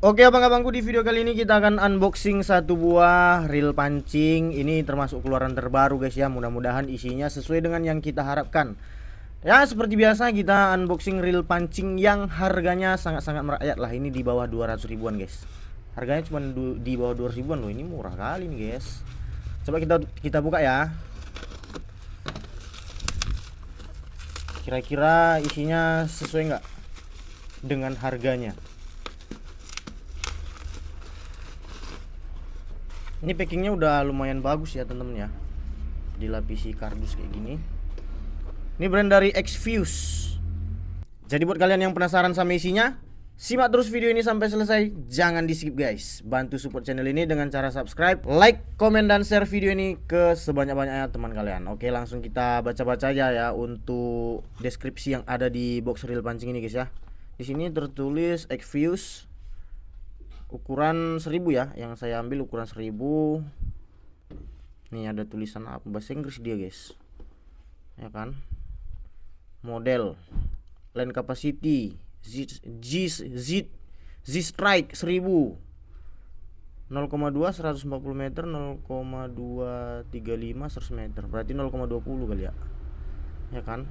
Oke abang-abangku, di video kali ini kita akan unboxing satu buah reel pancing. Ini termasuk keluaran terbaru guys ya. Mudah-mudahan isinya sesuai dengan yang kita harapkan. Ya seperti biasa kita unboxing reel pancing yang harganya sangat-sangat merakyat lah. Ini di bawah 200 ribuan guys. Harganya cuma di bawah 200 ribuan loh. Ini murah kali nih guys. Coba kita buka ya. Kira-kira isinya sesuai nggak dengan harganya? Ini packingnya udah lumayan bagus ya temen-temen ya, dilapisi kardus kayak gini. Ini brand dari Xfuse. Jadi buat kalian yang penasaran sama isinya, simak terus video ini sampai selesai. Jangan di skip guys. Bantu support channel ini dengan cara subscribe, like, komen, dan share video ini ke sebanyak-banyaknya teman kalian. Oke, langsung kita baca-baca aja ya untuk deskripsi yang ada di box reel pancing ini guys ya. Di sini tertulis Xfuse ukuran 1000 ya, yang saya ambil ukuran 1000. Nih ada tulisan apa bahasa Inggris dia guys, ya kan. Model land capacity Z strike 1000, 0,2 140 meter, 0,235 100 meter, berarti 0,20 kali ya kan.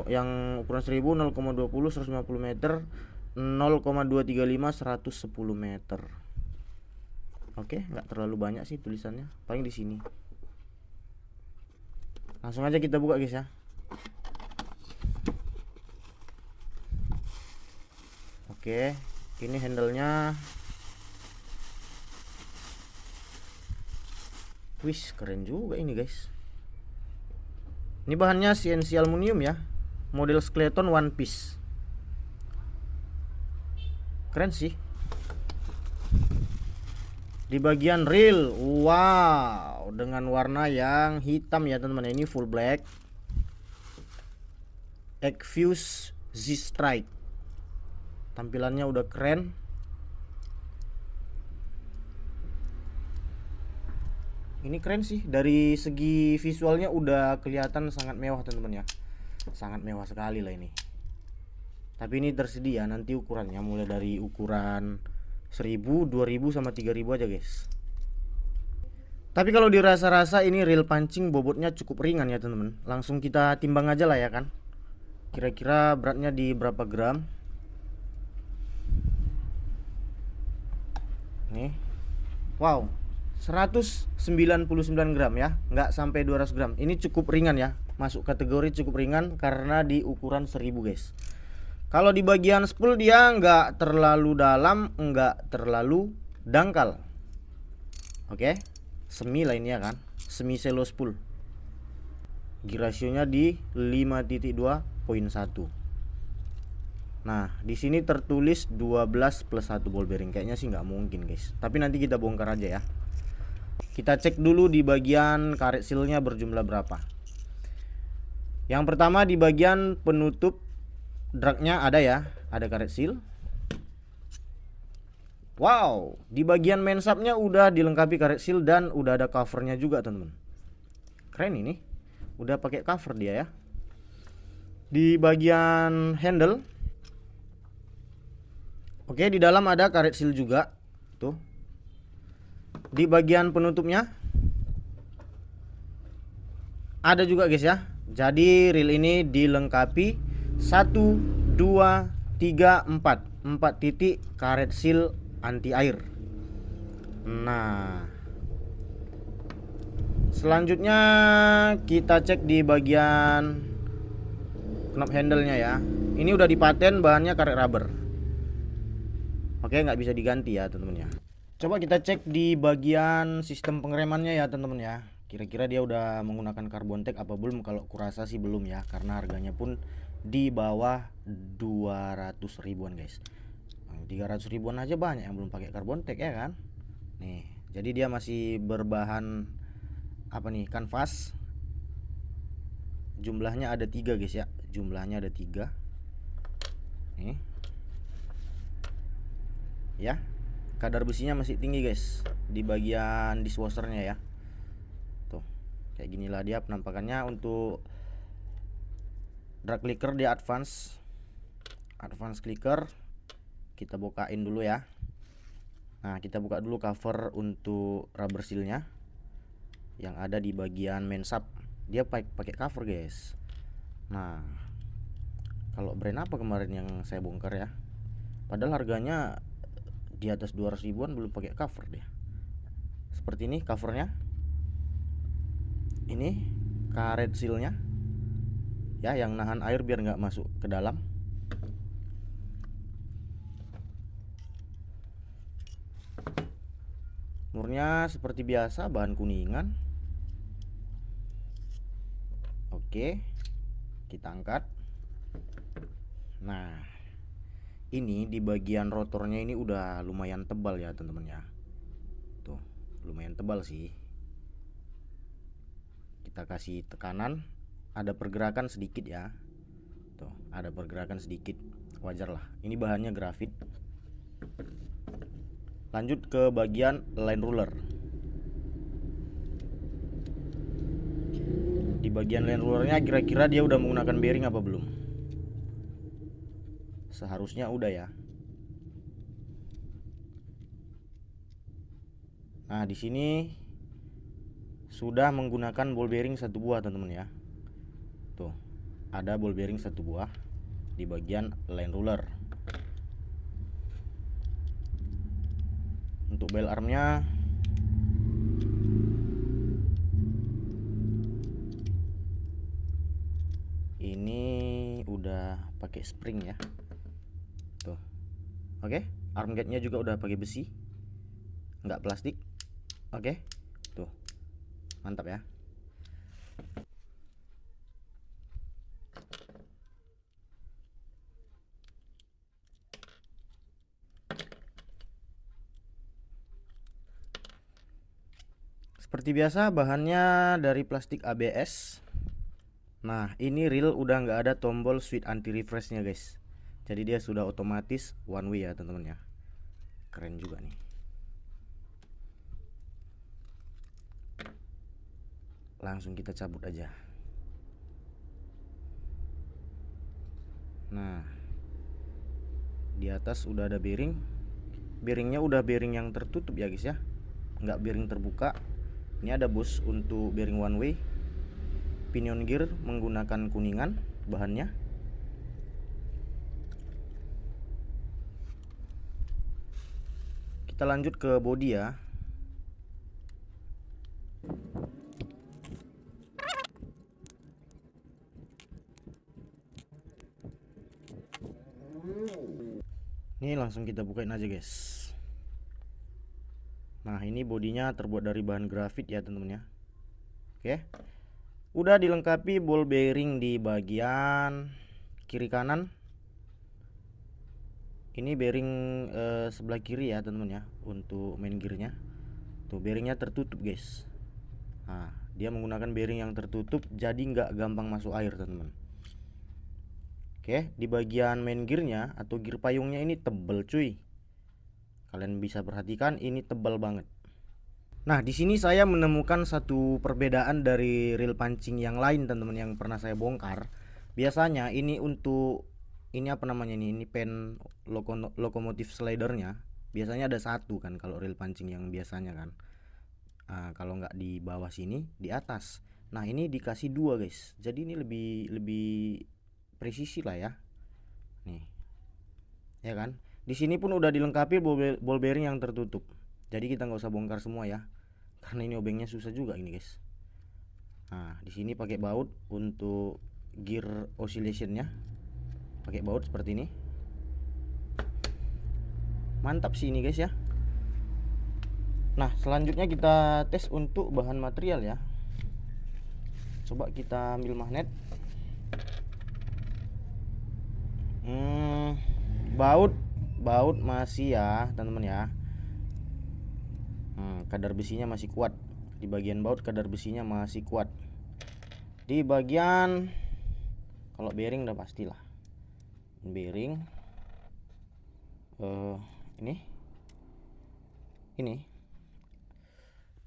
Yang ukuran 1000 0,20 150 meter, 0,235 110 meter. Oke, nggak terlalu banyak sih tulisannya, paling di sini. Langsung aja kita buka guys ya. Oke, ini handle-nya. Wih, keren juga ini guys. Ini bahannya CNC aluminium ya, model skeleton one piece. Keren sih. Di bagian reel, wow, dengan warna yang hitam ya teman-teman. Ini full black, Xfuse Z Strike. Tampilannya udah keren. Ini keren sih, dari segi visualnya udah kelihatan sangat mewah teman-teman ya. Sangat mewah sekali lah ini. Tapi ini tersedia nanti ukurannya mulai dari ukuran 1000, 2000 sama 3000 aja guys. Tapi kalau dirasa-rasa ini reel pancing bobotnya cukup ringan ya teman-teman. Langsung kita timbang aja lah ya kan. Kira-kira beratnya di berapa gram? Nih. Wow, 199 gram ya, nggak sampai 200 gram. Ini cukup ringan ya, masuk kategori cukup ringan karena di ukuran 1000 guys. Kalau di bagian spool dia nggak terlalu dalam, nggak terlalu dangkal. Oke, semi lah ini ya kan, semi shallow spool. Gear rasionya di 5.2.1. Nah, di sini tertulis 12 plus 1 ball bearing. Kayaknya sih nggak mungkin guys, tapi nanti kita bongkar aja ya. Kita cek dulu di bagian karet sealnya berjumlah berapa. Yang pertama di bagian penutup dragnya ada ya, ada karet seal. Wow, di bagian main subnya udah dilengkapi karet seal dan udah ada covernya juga teman-teman. Keren ini, udah pakai cover dia ya. Di bagian handle, oke, di dalam ada karet seal juga tuh. Di bagian penutupnya ada juga guys ya. Jadi reel ini dilengkapi 1, 2, 3, 4 titik karet seal anti air. Nah, selanjutnya kita cek di bagian knob handle-nya ya. Ini udah dipaten bahannya karet rubber. Oke, nggak bisa diganti ya teman-teman ya. Coba kita cek di bagian sistem pengeremannya ya teman-teman ya. Kira-kira dia udah menggunakan carbon tape apa belum? Kalau kurasa sih belum ya, karena harganya pun di bawah 200 ribuan guys. 300 ribuan aja banyak yang belum pakai carbon tape ya kan. Nih, jadi dia masih berbahan apa nih, kanvas. Jumlahnya ada 3 guys ya. Jumlahnya ada 3. Nih. Ya. Kadar besinya masih tinggi guys di bagian dishwashernya ya. Tuh, kayak ginilah dia penampakannya. Untuk drag clicker dia advance clicker. Kita bukain dulu ya. Nah, kita buka dulu cover untuk rubber sealnya yang ada di bagian main sub. Dia pakai cover guys. Nah, kalau brand apa kemarin yang saya bongkar ya, padahal harganya di atas 200 ribuan belum pakai cover dia. Seperti ini covernya. Ini karet sealnya ya, yang nahan air biar nggak masuk ke dalam. Murnya seperti biasa, bahan kuningan. Oke, kita angkat. Nah, ini di bagian rotornya ini udah lumayan tebal ya teman-teman ya. Tuh, lumayan tebal sih. Kita kasih tekanan, ada pergerakan sedikit ya. Tuh, ada pergerakan sedikit, wajar lah. Ini bahannya grafit. Lanjut ke bagian line ruler. Di bagian line rulernya kira-kira dia udah menggunakan bearing apa belum? Seharusnya udah ya. Nah, di sini sudah menggunakan ball bearing satu buah teman-teman ya. Tuh, ada ball bearing satu buah di bagian line ruler. Untuk bell armnya ini udah pakai spring ya. Tuh, oke. Arm gate-nya juga udah pakai besi, nggak plastik. Oke, tuh, mantap ya. Seperti biasa bahannya dari plastik ABS. Nah, ini reel udah nggak ada tombol switch anti refresh nya guys. Jadi dia sudah otomatis one way ya teman-teman ya. Keren juga nih. Langsung kita cabut aja. Nah, di atas udah ada bearing. Bearingnya udah bearing yang tertutup ya guys ya, nggak bearing terbuka. Ini ada bus untuk bearing one way. Pinion gear menggunakan kuningan bahannya. Kita lanjut ke bodi ya. Ini langsung kita bukain aja guys. Nah, ini bodinya terbuat dari bahan grafit ya teman-teman ya. Oke, udah dilengkapi ball bearing di bagian kiri kanan. Ini bearing sebelah kiri ya teman-teman ya, untuk main gearnya. Tuh, bearingnya tertutup guys. Nah, dia menggunakan bearing yang tertutup, jadi nggak gampang masuk air teman-teman. Oke, di bagian main gearnya atau gear payungnya ini tebel cuy. Kalian bisa perhatikan ini tebal banget. Nah, di sini saya menemukan satu perbedaan dari reel pancing yang lain teman-teman yang pernah saya bongkar. Biasanya ini untuk ini apa namanya ini pen lokomotif slidernya. Biasanya ada satu kan kalau reel pancing yang biasanya kan. Kalau nggak di bawah sini, di atas. Nah, ini dikasih dua guys. Jadi ini lebih presisi lah ya. Nih, ya kan? Di sini pun udah dilengkapi ball bearing yang tertutup. Jadi kita nggak usah bongkar semua ya, karena ini obengnya susah juga ini guys. Nah, di sini pakai baut untuk gear oscillationnya, pakai baut seperti ini. Mantap sih ini guys ya. Nah, selanjutnya kita tes untuk bahan material ya. Coba kita ambil magnet. Baut masih ya teman-teman ya. Kadar besinya masih kuat. Di bagian baut kadar besinya masih kuat. Di bagian kalau bearing udah pastilah. Bearing ini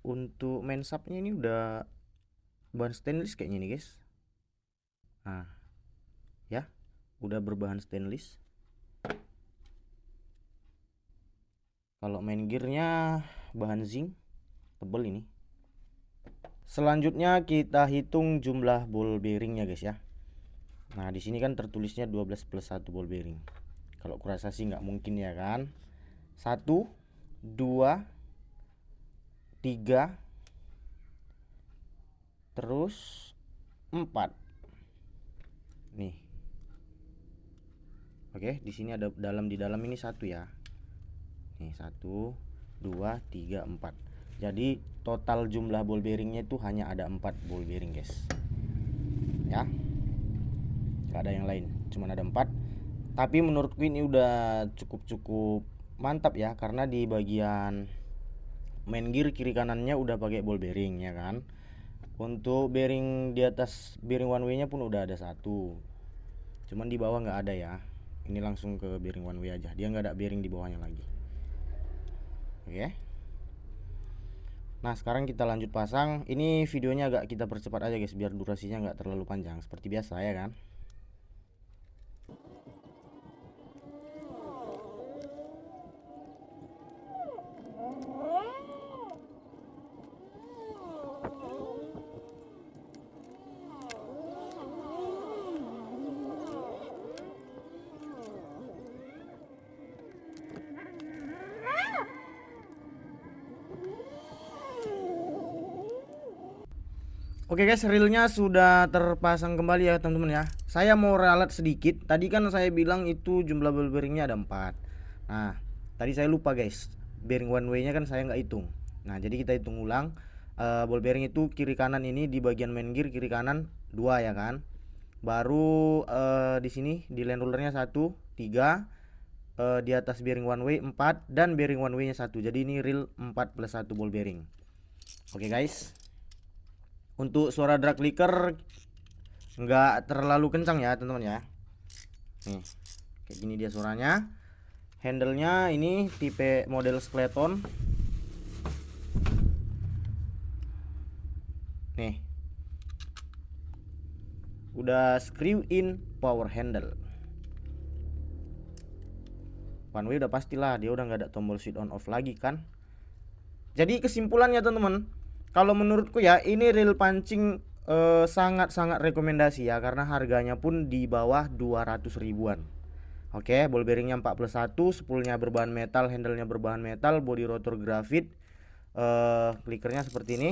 untuk main subnya ini udah bahan stainless kayaknya nih guys. Nah, ya, udah berbahan stainless. Kalau main gearnya bahan zinc tebel ini. Selanjutnya kita hitung jumlah ball bearingnya guys ya. Nah di sini kan tertulisnya 12 plus 1 ball bearing. Kalau kurasa sih nggak mungkin ya kan. 1, 2, 3, terus 4. Nih. Oke, di sini ada di dalam ini 1 ya. Nih 1, 2, 3, 4. Jadi total jumlah ball bearingnya itu hanya ada 4 ball bearing guys. Ya. Gak ada yang lain, cuma ada 4. Tapi menurutku ini udah cukup mantap ya, karena di bagian main gear kiri kanannya udah pakai ball bearing ya kan. Untuk bearing di atas bearing one way nya pun udah ada 1, cuman di bawah nggak ada ya. Ini langsung ke bearing one way aja, dia nggak ada bearing di bawahnya lagi. Oke. Nah sekarang kita lanjut pasang. Ini videonya agak kita percepat aja guys, biar durasinya nggak terlalu panjang seperti biasa ya kan. Oke guys, reelnya sudah terpasang kembali ya teman-teman ya. Saya mau ralat sedikit. Tadi kan saya bilang itu jumlah ball bearingnya ada 4. Nah tadi saya lupa guys, bearing one way nya kan saya nggak hitung. Nah jadi kita hitung ulang. Ball bearing itu kiri kanan ini di bagian main gear kiri kanan 2 ya kan. Baru di sini di land rollernya 1, 3, di atas bearing one way 4, dan bearing one way nya 1. Jadi ini reel 4 plus 1 ball bearing. Oke guys, untuk suara drag clicker nggak terlalu kencang ya teman-teman ya. Nih kayak gini dia suaranya. Handle-nya ini tipe model skeleton. Nih udah screw in power handle. One way udah pastilah, dia udah nggak ada tombol switch on off lagi kan. Jadi kesimpulannya teman-teman, kalau menurutku ya ini reel pancing sangat-sangat rekomendasi ya, karena harganya pun di bawah 200 ribuan. Oke, ball bearingnya 4 plus 1, spoolnya berbahan metal, handlenya berbahan metal, body rotor grafit, clickernya seperti ini.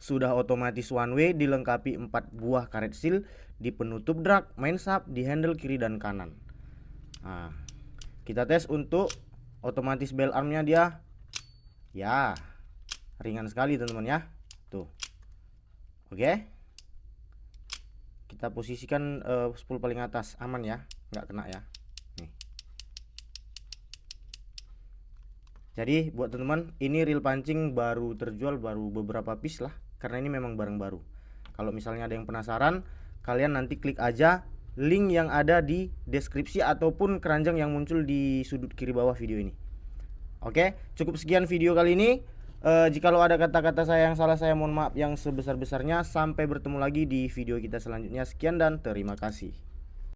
Sudah otomatis one way, dilengkapi 4 buah karet seal di penutup drag, main sub, di handle kiri dan kanan. Nah, kita tes untuk otomatis bell armnya, dia ya ringan sekali teman-teman ya. Tuh. Oke. Kita posisikan spool paling atas, aman ya, nggak kena ya. Nih. Jadi buat teman-teman, ini reel pancing baru terjual, baru beberapa piece lah, karena ini memang barang baru. Kalau misalnya ada yang penasaran, kalian nanti klik aja link yang ada di deskripsi ataupun keranjang yang muncul di sudut kiri bawah video ini. Oke, cukup sekian video kali ini. Jikalau ada kata-kata saya yang salah, saya mohon maaf yang sebesar-besarnya. Sampai bertemu lagi di video kita selanjutnya. Sekian dan terima kasih.